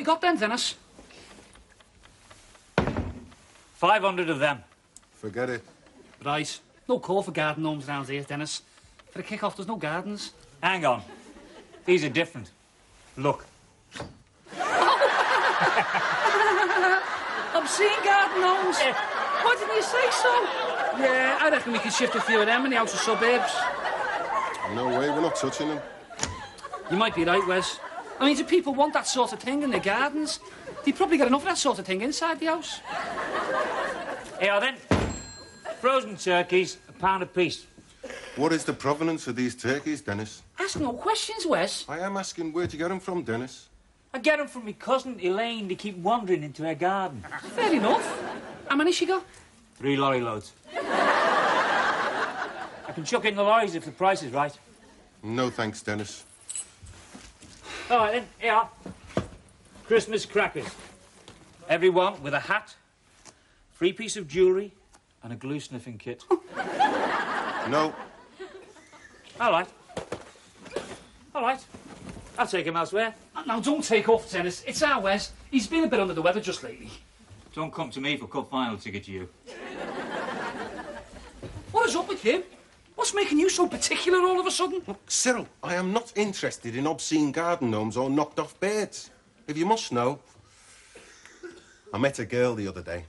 you got then, Dennis? 500 of them. Forget it. Right. No call for garden gnomes around here, Dennis. For a kick-off, there's no gardens. Hang on. These are different. Look. I'm seeing garden gnomes. Why didn't you say so? Yeah, I reckon we can shift a few of them in the outer suburbs. No way, we're not touching them. You might be right, Wes. I mean, do people want that sort of thing in their gardens? They probably get enough of that sort of thing inside the house. Here then. Frozen turkeys, £1 apiece. What is the provenance of these turkeys, Dennis? Ask no questions, Wes. I am asking where'd you get them from, Dennis? I get them from my cousin Elaine. They keep wandering into her garden. Fair enough. How many she got? 3 lorry loads. I can chuck in the lorries if the price is right. No thanks, Dennis. All right, then. Here are Christmas crackers. Everyone with a hat, free piece of jewellery, and a glue-sniffing kit. No. All right. All right. I'll take him elsewhere. Now, don't take off, Dennis. It's our Wes. He's been a bit under the weather just lately. Don't come to me for cup final ticket to you. What is up with you? What's making you so particular all of a sudden? Look, Cyril, I am not interested in obscene garden gnomes or knocked-off birds. If you must know, I met a girl the other day.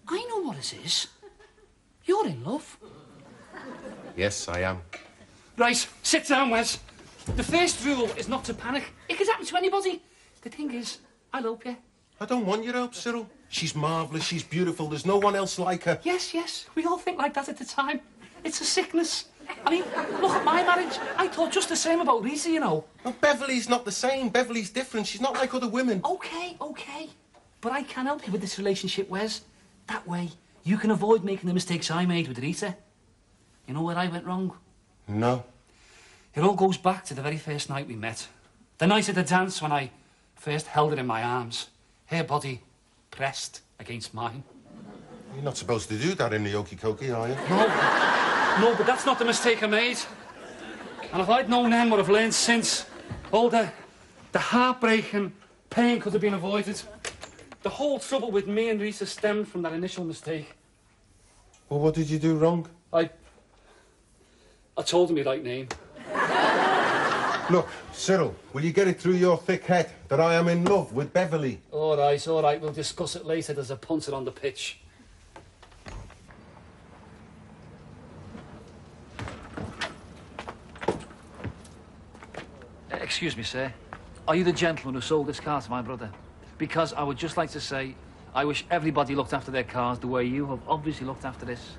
I know what it is. You're in love. Yes, I am. Right, sit down, Wes. The first rule is not to panic. It could happen to anybody. The thing is, I'll help you. I don't want your help, Cyril. She's marvellous, she's beautiful, there's no one else like her. Yes, we all think like that at the time. It's a sickness. I mean, look at my marriage. I thought just the same about Lisa, you know. Well, Beverly's not the same. Beverly's different. She's not like other women. OK. But I can help you with this relationship, Wes. That way, you can avoid making the mistakes I made with Rita. You know where I went wrong? No. It all goes back to the very first night we met. The night at the dance when I first held her in my arms. Her body pressed against mine. You're not supposed to do that in the Okie-Kokie, are you? No, but that's not the mistake I made. And if I'd known then what I've learned since, all the heartbreak and pain could have been avoided. The whole trouble with me and Rita stemmed from that initial mistake. Well, what did you do wrong? I told him your right name. Look, Cyril, will you get it through your thick head that I am in love with Beverly? All right. We'll discuss it later. There's a punter on the pitch. Excuse me, sir. Are you the gentleman who sold this car to my brother? Because I would just like to say, I wish everybody looked after their cars the way you have obviously looked after this.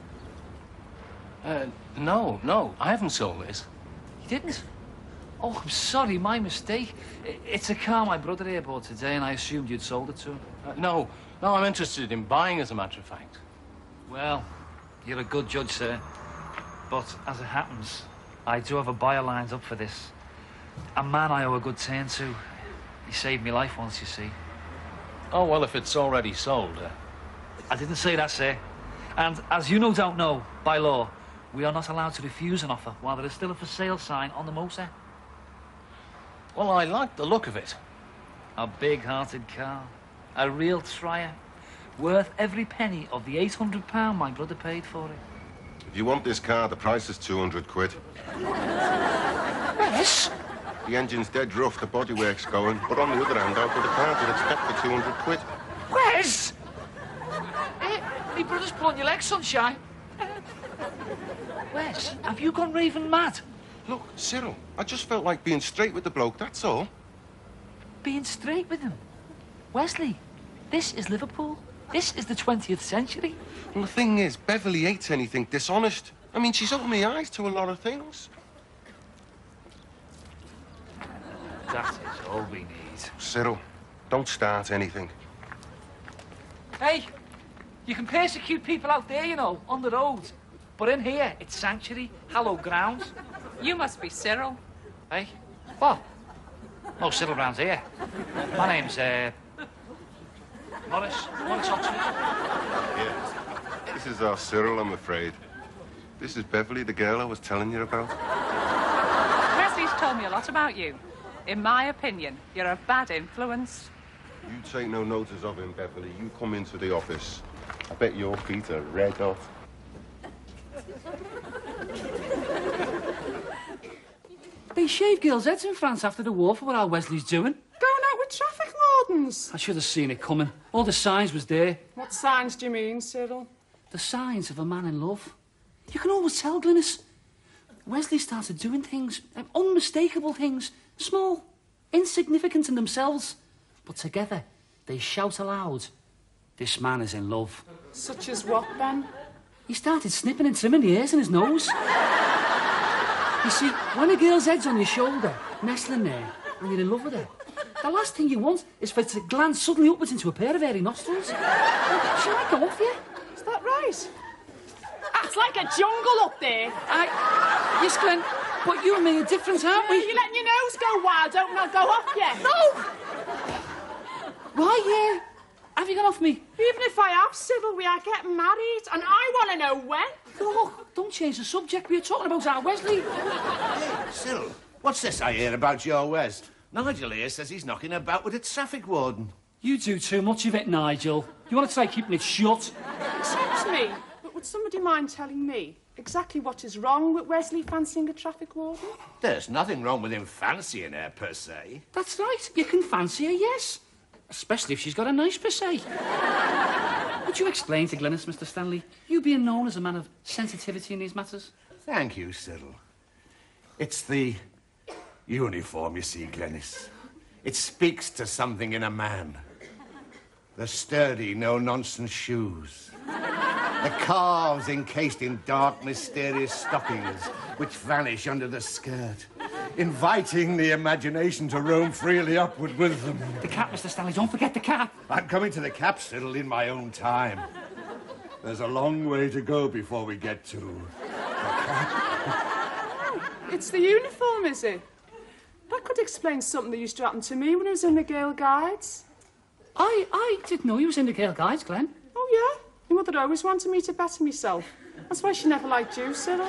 No, I haven't sold this. You didn't? Oh, I'm sorry, my mistake. It's a car my brother here bought today, and I assumed you'd sold it to him. No, I'm interested in buying, as a matter of fact. Well, you're a good judge, sir. But as it happens, I do have a buyer lined up for this. A man I owe a good turn to. He saved me life once, you see. Oh, well, if it's already sold... I didn't say that, sir. And as you no doubt know, by law, we are not allowed to refuse an offer while there is still a for sale sign on the motor. Well, I like the look of it. A big-hearted car. A real trier. Worth every penny of the £800 my brother paid for it. If you want this car, the price is 200 quid. Yes? The engine's dead rough, the bodywork's going, but on the other hand, I'll put a car to expect for 200 quid. Wes! My brother's pulling your leg, sunshine. Wes, have you gone raving mad? Look, Cyril, I just felt like being straight with the bloke, that's all. Being straight with him? Wesley, this is Liverpool. This is the 20th century. Well, the thing is, Beverly hates anything dishonest. I mean, she's opened my eyes to a lot of things. That is all we need. Cyril, don't start anything. Hey, you can persecute people out there, you know, on the road. But in here, it's sanctuary, hallowed ground. You must be Cyril. Hey? What? No Cyril round here. My name's, Morris Oxford. Yeah. This is our Cyril, I'm afraid. This is Beverly, the girl I was telling you about. Wesley's told me a lot about you. In my opinion, you're a bad influence. You take no notice of him, Beverly. You come into the office. I bet your feet are red hot. They shaved girls' heads in France after the war for what Al Wesley's doing. Going out with traffic wardens. I should have seen it coming. All the signs was there. What signs do you mean, Cyril? The signs of a man in love. You can always tell, Glynis. Wesley started doing things, unmistakable things, small, insignificant in themselves. But together, they shout aloud, this man is in love. Such as what, then? He started snipping and trimming the hairs in his nose. You see, when a girl's head's on your shoulder, nestling there, and you're in love with her, the last thing you want is for it to glance suddenly upwards into a pair of hairy nostrils. She might go off you. Is that right? It's like a jungle up there. Yes, Glenn, but you and me are different, aren't we? You're letting your nose go wild, open not go off yet. No! Right, yeah. Have you gone off me? Even if I have, Cyril, we are getting married, and I want to know when. Look, don't change the subject. We are talking about our Wesley. Hey, Cyril, what's this I hear about your West? Nigel here says he's knocking about with a traffic warden. You do too much of it, Nigel. You want to try keeping it shut? Excuse me, but would somebody mind telling me exactly what is wrong with Wesley fancying a traffic warden? There's nothing wrong with him fancying her, per se. That's right. You can fancy her, yes. Especially if she's got a nice per se. Would you explain to Glynis, Mr. Stanley, you being known as a man of sensitivity in these matters? Thank you, Cyril. It's the uniform, you see, Glynis. It speaks to something in a man. The sturdy, no-nonsense shoes. The calves encased in dark, mysterious stockings which vanish under the skirt, inviting the imagination to roam freely upward with them. The cap, Mr. Stanley. Don't forget the cap. I'm coming to the cap, Cyril, in my own time. There's a long way to go before we get to the cap. It's the uniform, is it? That could explain something that used to happen to me when I was in the Girl Guides. I didn't know you was in the Girl Guides, Glenn. Oh, yeah? Your mother always wanted me to better myself. That's why she never liked you, Cyril.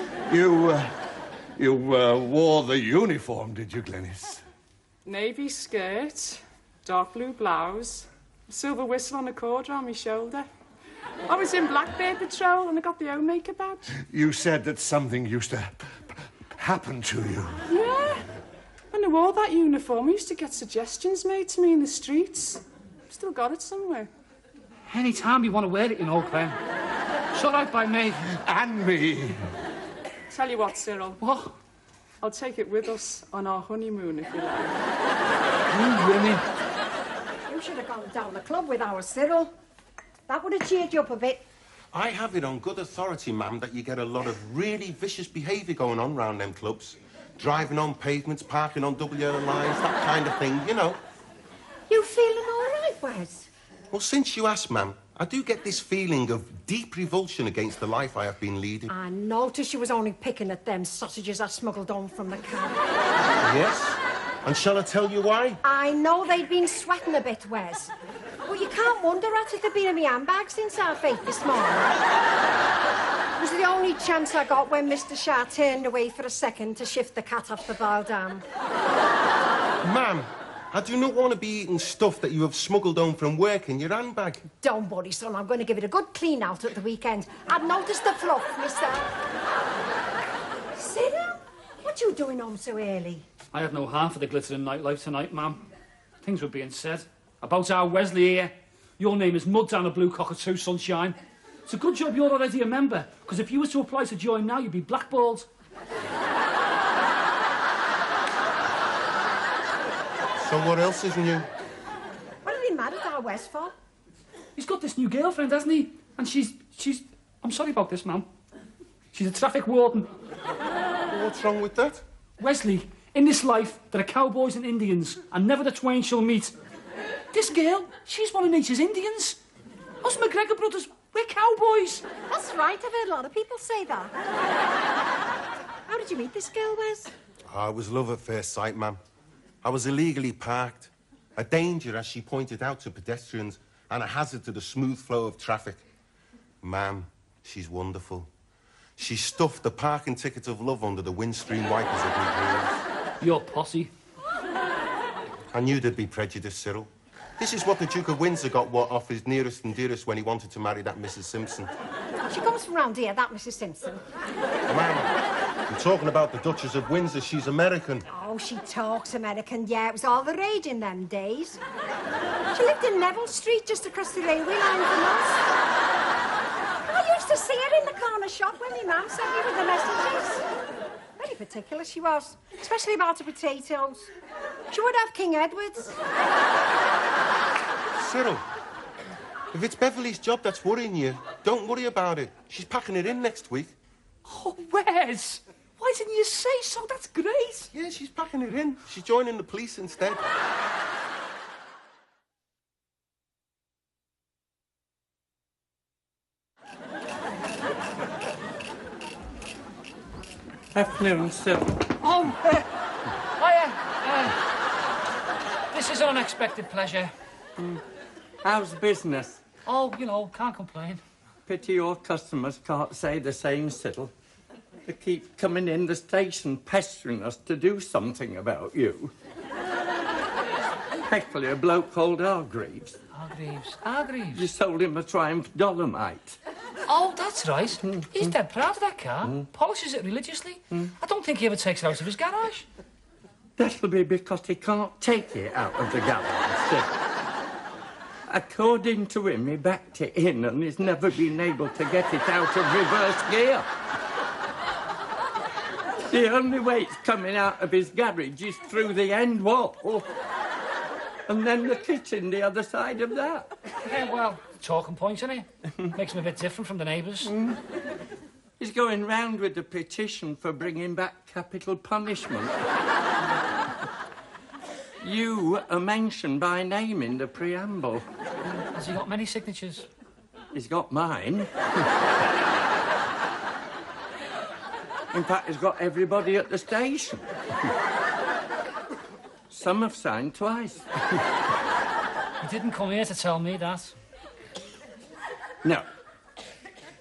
You wore the uniform, did you, Glynis? Navy skirt, dark blue blouse, a silver whistle on a cord around my shoulder. I was in Blackbeard Patrol and I got the homemaker badge. You said that something used to happen to you. Yeah. When I wore that uniform, I used to get suggestions made to me in the streets. Still got it somewhere. Any time you want to wear it, you know, Glenn. It's all right by me. And me. Tell you what, Cyril. What? I'll take it with us on our honeymoon, if you like. You women. You should have gone down the club with our Cyril. That would have cheered you up a bit. I have it on good authority, ma'am, that you get a lot of really vicious behaviour going on round them clubs. Driving on pavements, parking on double yellow lines, that kind of thing, you know. You feeling all right, Wes? Well, since you asked, ma'am, I do get this feeling of deep revulsion against the life I have been leading. I noticed you was only picking at them sausages I smuggled on from the cab. Yes? And shall I tell you why? I know they'd been sweating a bit, Wes. But you can't wonder at it. They've been in my handbag since half 8 this morning. It was the only chance I got when Mr. Shah turned away for a second to shift the cat off the bow dam. Ma'am, I do not want to be eating stuff that you have smuggled home from work in your handbag. Don't worry, son. I'm going to give it a good clean out at the weekend. I've noticed the fluff, mister. Cyril, what you doing home so early? I had no half of the glittering nightlife tonight, ma'am. Things were being said. About our Wesley here. Your name is mud down a blue cockatoo, sunshine. It's a good job you're already a member, because if you were to apply to join now, you'd be blackballed. So what else is new? What are they mad at our Wes for? He's got this new girlfriend, hasn't he? And she's... I'm sorry about this, ma'am. She's a traffic warden. What's wrong with that? Wesley, in this life, there are cowboys and Indians, and never the twain shall meet. This girl, she's one of nature's Indians. Us McGregor brothers, we're cowboys. That's right, I've heard a lot of people say that. How did you meet this girl, Wes? Oh, it was love at first sight, ma'am. I was illegally parked. A danger, as she pointed out, to pedestrians, and a hazard to the smooth flow of traffic. Ma'am, she's wonderful. She stuffed the parking ticket of love under the windscreen wipers of my wheels. Your posse. I knew there'd be prejudice, Cyril. This is what the Duke of Windsor got off his nearest and dearest when he wanted to marry that Mrs. Simpson. She comes from round here, that Mrs. Simpson. Man, you're talking about the Duchess of Windsor. She's American. Oh, she talks American, yeah. It was all the rage in them days. She lived in Neville Street, just across the railway line from us. I used to see her in the corner shop when my mum sent me with the messages. Very particular she was, especially about the potatoes. She would have King Edward's. Cyril, if it's Beverly's job that's worrying you, don't worry about it. She's packing it in next week. Oh, Wes! Why didn't you say so? That's great. Yeah, she's packing it in. She's joining the police instead. Afternoon, sir. Oh, hiya. This is an unexpected pleasure. How's business? Oh, you know, can't complain. Pity your customers can't say the same, Siddle. They keep coming in the station pestering us to do something about you. Actually, a bloke called Hargreaves. Hargreaves? You sold him a Triumph Dolomite. Oh, that's right. He's dead proud of that car. Polishes it religiously. I don't think he ever takes it out of his garage. That'll be because he can't take it out of the garage, Siddle. According to him, he backed it in and he's never been able to get it out of reverse gear. The only way it's coming out of his garage is through the end wall. And then the kitchen the other side of that. Yeah, well, talking points, isn't it? Makes him a bit different from the neighbours. He's going round with a petition for bringing back capital punishment. You are mentioned by name in the preamble. Has he got many signatures? He's got mine. In fact, he's got everybody at the station. Some have signed twice. He didn't come here to tell me that. No.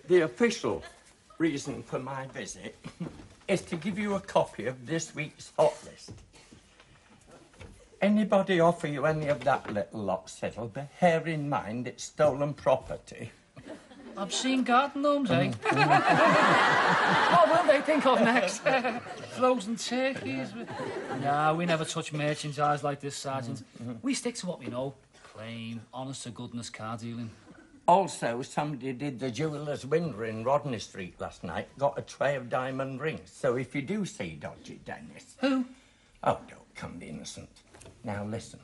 The official reason for my visit is to give you a copy of this week's hot list. Anybody offer you any of that little lot, Siddle, bear in mind it's stolen property. Obscene garden gnomes, eh? What will they think of next? Frozen turkeys? No, we never touch merchandise like this, Sergeant. We stick to what we know. Plain, honest-to-goodness car dealing. Also, somebody did the jeweller's window in Rodney Street last night, got a tray of diamond rings. So if you do see dodgy Dennis... Who? Oh, don't come the innocent. Now, listen.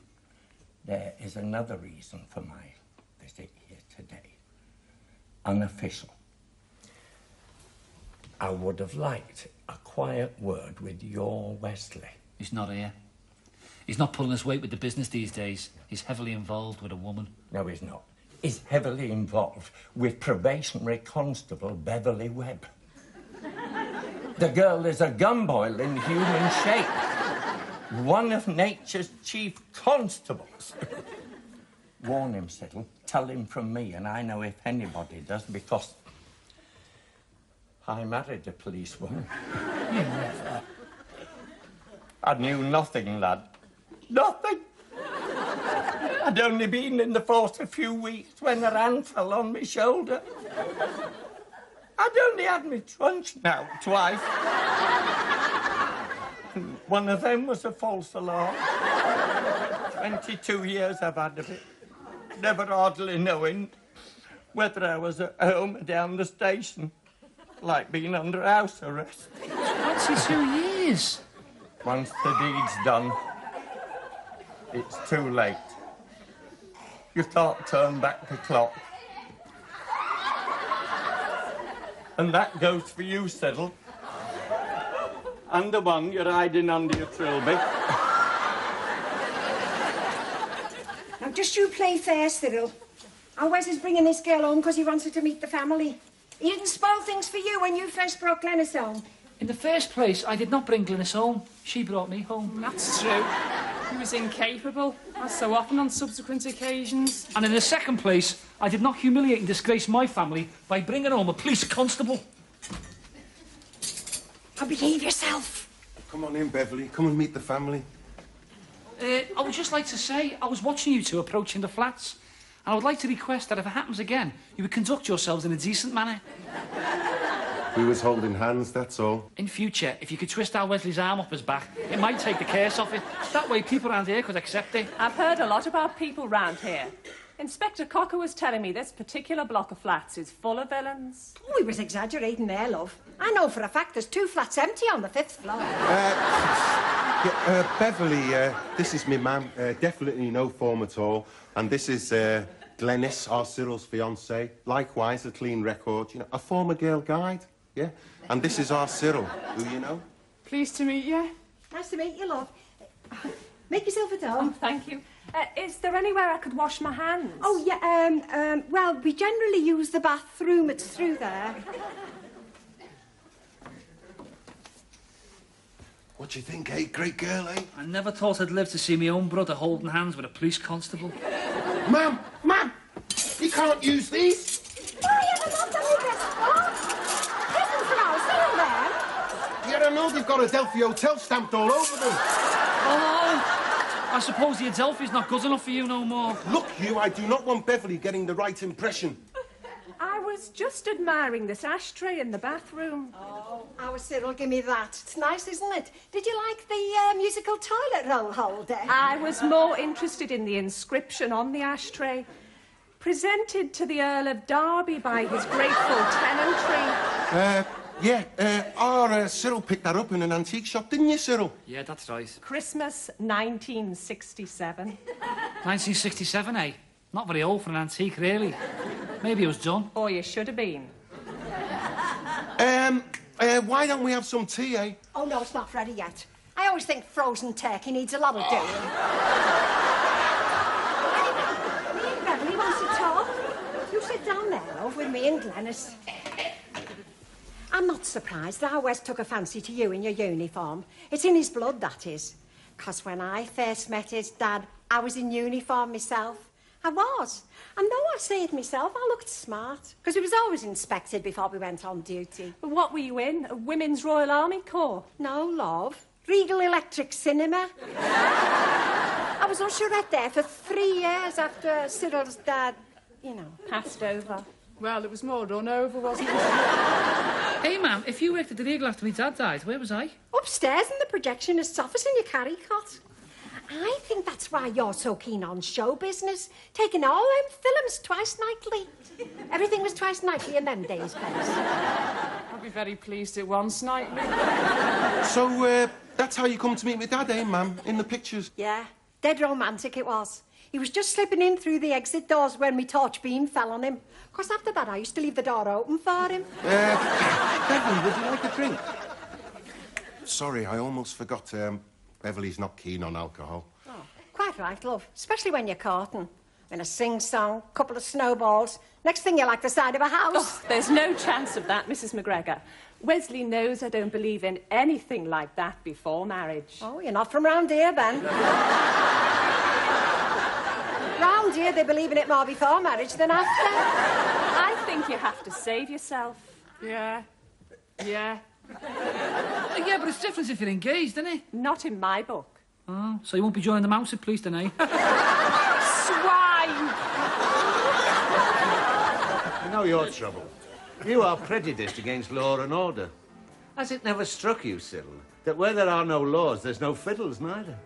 There is another reason for my visit here today. Unofficial. I would have liked a quiet word with your Wesley. He's not here. He's not pulling his weight with the business these days. He's heavily involved with a woman. No, he's not. He's heavily involved with probationary constable Beverly Webb. The girl is a gumboil in human shape. One of nature's chief constables. Warn him, Siddle. Tell him from me, and I know if anybody does, because I married a policewoman. You never. I knew nothing, lad. Nothing. I'd only been in the force a few weeks when her hand fell on my shoulder. I'd only had my truncheon out twice. And one of them was a false alarm. 22 years I've had of it. Never hardly knowing whether I was at home or down the station. Like being under house arrest. 22 years? Once the deed's done, it's too late. You can't turn back the clock. And that goes for you, Siddle. And the one you're hiding under your trilby. Now, just you play fair, Cyril. And Wes is bringing this girl home because he wants her to meet the family. He didn't spoil things for you when you first brought Glenys home. In the first place, I did not bring Glenys home. She brought me home. That's true. He was incapable, as so often on subsequent occasions. And in the second place, I did not humiliate and disgrace my family by bringing home a police constable. Now behave yourself. Come on in, Beverly. Come and meet the family. I would just like to say, I was watching you two approaching the flats, and I would like to request that if it happens again, you would conduct yourselves in a decent manner. We was holding hands, that's all. In future, if you could twist our Wesley's arm up his back, it might take the curse off it. That way people around here could accept it. I've heard a lot about people round here. Inspector Cocker was telling me this particular block of flats is full of villains. Oh, he was exaggerating there, love. I know for a fact there's 2 flats empty on the 5th floor. Beverly, this is me mum. Definitely no form at all. And this is Glenys, our Cyril's fiancée. Likewise, a clean record. You know, a former girl guide. Yeah? And this is our Cyril, who you know. Pleased to meet you. Nice to meet you, love. Make yourself at home. Oh, thank you. Is there anywhere I could wash my hands? Oh, yeah, well, we generally use the bathroom. It's through there. What do you think, eh? Great girl, eh? I never thought I'd live to see my own brother holding hands with a police constable. Ma'am! You can't use these! Why have I not done my best for? Presents for our Cyril, then. Yeah, I know they've got Adelphi Hotel stamped all over them. Oh, I suppose the Adelphi's not good enough for you no more. Look, you, I do not want Beverly getting the right impression. I was just admiring this ashtray in the bathroom. Oh, our Cyril, give me that. It's nice, isn't it? Did you like the musical toilet roll holder? I was more interested in the inscription on the ashtray. Presented to the Earl of Derby by his grateful tenantry. Our Cyril picked that up in an antique shop, didn't you, Cyril? Yeah, that's right. Christmas 1967. 1967, eh? Not very old for an antique, really. Maybe it was done. Or you should have been. Why don't we have some tea, eh? Oh, no, it's not ready yet. I always think frozen turkey needs a lot of doing. Me and Beverly wants to talk. You sit down there, love, with me and Glenys. I'm not surprised that our Wes took a fancy to you in your uniform. It's in his blood, that is. 'Cause when I first met his dad, I was in uniform myself. I was. And though I say it myself, I looked smart. 'Cause we was always inspected before we went on duty. But what were you in? A Women's Royal Army Corps? No, love. Regal Electric Cinema. I was usherette there for 3 years after Cyril's dad, you know, Passed over. Well, it was more run over, wasn't it? Hey, ma'am, if you worked at the Regal after my dad died, where was I? Upstairs in the projectionist's office in your carry cot. I think that's why you're so keen on show business. Taking all them films twice nightly. Everything was twice nightly in them days, Pence. I'll be very pleased at once nightly. So, that's how you come to meet my dad, eh, ma'am? In the pictures? Yeah, dead romantic it was. He was just slipping in through the exit doors when my torch beam fell on him. Of course, after that, I used to leave the door open for him. Beverly, would you like a drink? Sorry, I almost forgot. Beverly's not keen on alcohol. Oh, quite right, love. Especially when you're courting. In a sing-song, couple of snowballs. Next thing you're like the side of a house. Oh, there's no chance of that, Mrs. McGregor. Wesley knows I don't believe in anything like that before marriage. Oh, you're not from round here, then. Round here, they believe in it more before marriage than after. I think you have to save yourself. Yeah. Yeah, but it's different if you're engaged, isn't it? Not in my book. Oh, so you won't be joining the mounted police then, eh? Swine! You know your trouble. You are prejudiced against law and order. Has it never struck you, Cyril, that where there are no laws, there's no fiddles neither?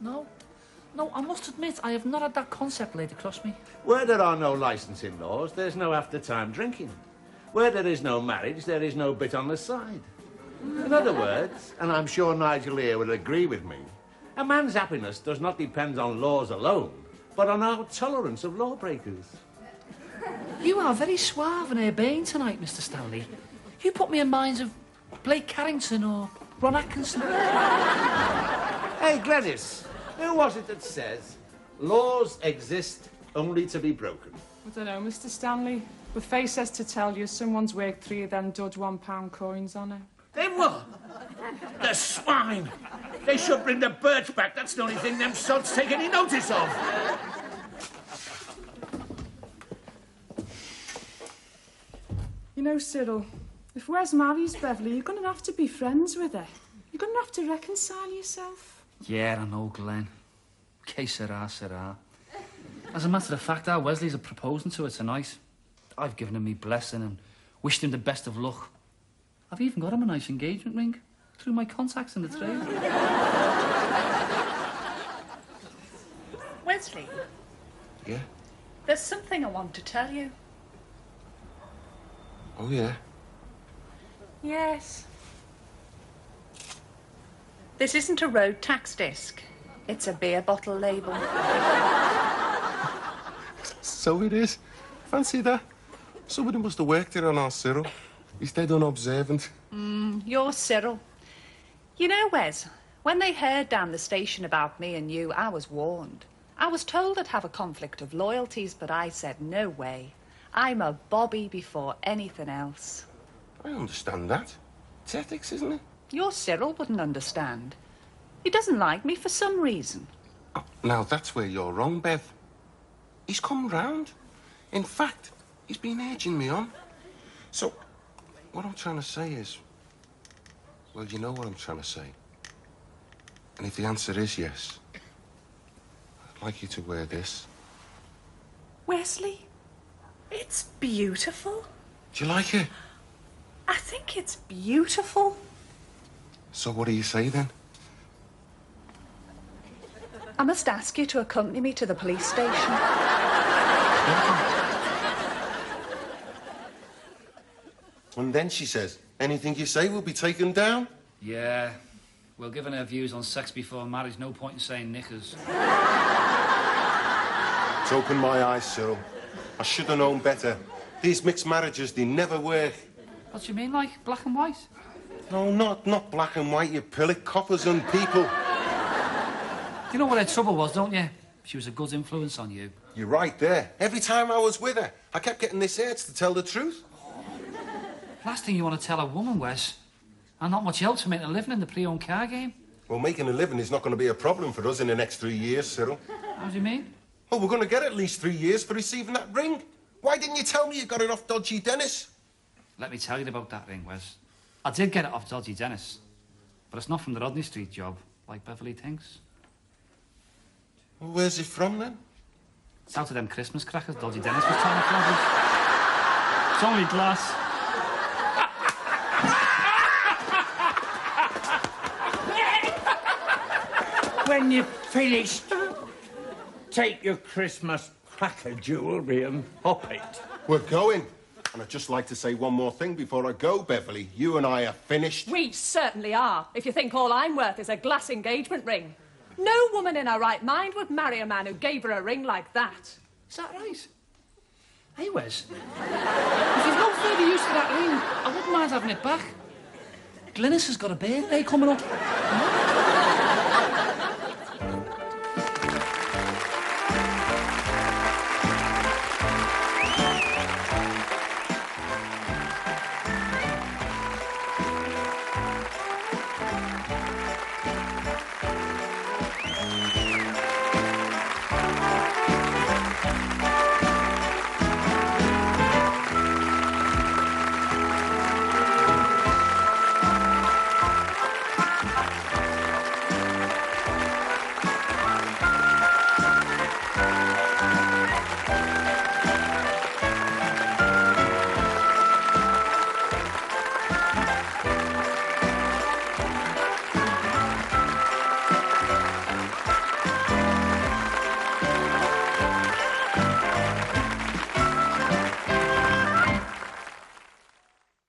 No, I must admit, I have not had that concept laid across me. Where there are no licensing laws, there's no after-time drinking. Where there is no marriage, there is no bit on the side. In other words, and I'm sure Nigel here will agree with me, a man's happiness does not depend on laws alone, but on our tolerance of lawbreakers. You are very suave and urbane tonight, Mr. Stanley. You put me in minds of Blake Carrington or Ron Atkinson. Hey, Glenys, who was it that says, laws exist only to be broken? I don't know, Mr. Stanley. The face says to tell you someone's worked 3 of them dud £1 coins on her. Them what? The swine! They should bring the birch back. That's the only thing them sods take any notice of. You know, Cyril, if Wes marries Beverly, you're going to have to be friends with her. You're going to have to reconcile yourself. Yeah, I know, Glenn. Que sera, sera. As a matter of fact, our Wesley's are proposing to her tonight. I've given him me blessing and wished him the best of luck. I've even got him a nice engagement ring through my contacts in the trade. Wesley? Yeah? There's something I want to tell you. Oh, yeah? Yes. This isn't a road tax disc. It's a beer bottle label. So it is. Fancy that. Somebody must have worked here on our Cyril. He's dead unobservant. You're Cyril. You know, Wes, when they heard down the station about me and you, I was warned. I was told I'd have a conflict of loyalties, but I said, no way. I'm a Bobby before anything else. I understand that. It's ethics, isn't it? Your Cyril wouldn't understand. He doesn't like me for some reason. Oh, now, that's where you're wrong, Bev. He's come round. In fact, he's been urging me on. So, what I'm trying to say is... Well, you know what I'm trying to say. And if the answer is yes, I'd like you to wear this. Wesley, it's beautiful. Do you like it? I think it's beautiful. So what do you say, then? I must ask you to accompany me to the police station. And then she says, anything you say will be taken down. Yeah. Well, given her views on sex before marriage, no point in saying knickers. It's opened my eyes, Cyril. I should have known better. These mixed marriages, they never work. What do you mean, like black and white? No, not black and white, you pillock, coppers and people. You know what her trouble was, don't you? She was a good influence on you. You're right there. Every time I was with her, I kept getting this urge to tell the truth. Last thing you want to tell a woman, Wes, and not much else for making a living in the pre-owned car game. Well, making a living is not going to be a problem for us in the next 3 years, Cyril. How do you mean? Oh, we're going to get at least 3 years for receiving that ring. Why didn't you tell me you got it off dodgy Dennis? Let me tell you about that ring, Wes. I did get it off dodgy Dennis, but it's not from the Rodney Street job, like Beverly thinks. Well, where's it from, then? It's out of them Christmas crackers dodgy Dennis was trying to flog us. It's only glass. When you've finished, take your Christmas cracker jewellery and pop it. We're going. And I'd just like to say one more thing before I go, Beverly. You and I are finished. We certainly are, if you think all I'm worth is a glass engagement ring. No woman in her right mind would marry a man who gave her a ring like that. Is that right? Hey, Wes. If you've no further use for that ring, I wouldn't mind having it back. Glynis has got a birthday coming up.